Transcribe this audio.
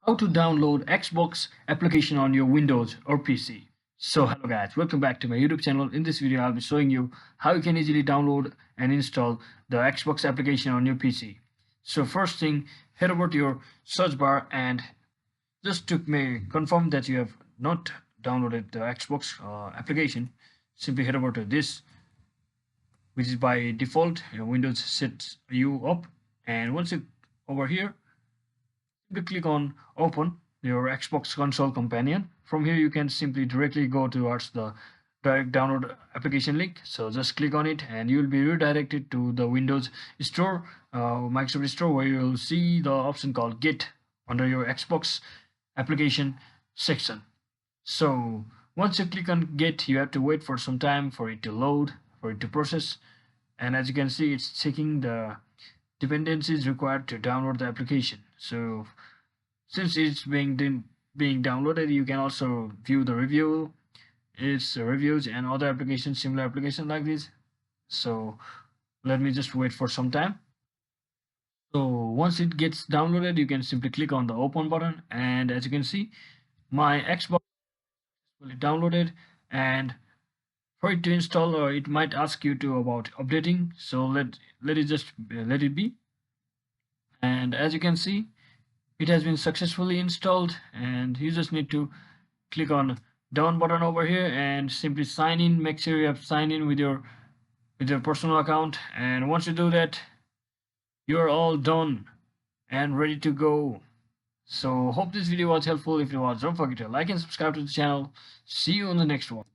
How to download Xbox application on your Windows or PC. So hello guys, welcome back to my YouTube channel. In this video I'll be showing you how you can easily download and install the Xbox application on your PC. So first thing, head over to your search bar and just to confirm that you have not downloaded the Xbox application, simply head over to this, which is by default Windows sets you up, and once you over here, simply click on open your Xbox console companion. From here you can simply directly go towards the direct download application link. So just click on it and you will be redirected to the Windows Store, Microsoft Store, where you will see the option called Get under your Xbox application section. So once you click on Get, you have to wait for some time for it to load, for it to process, and as you can see, it's checking the dependencies required to download the application. So since it's being downloaded, you can also view the reviews and other applications, similar applications like this. So let me just wait for some time. So once it gets downloaded, you can simply click on the open button, and as you can see, my Xbox is fully downloaded. And for it to install, it might ask you to about updating, so let it be. And as you can see, it has been successfully installed, and you just need to click on down button over here and simply sign in. Make sure you have signed in with your personal account, and once you do that, you're all done and ready to go. So hope this video was helpful. If it was, don't forget to like and subscribe to the channel. See you on the next one.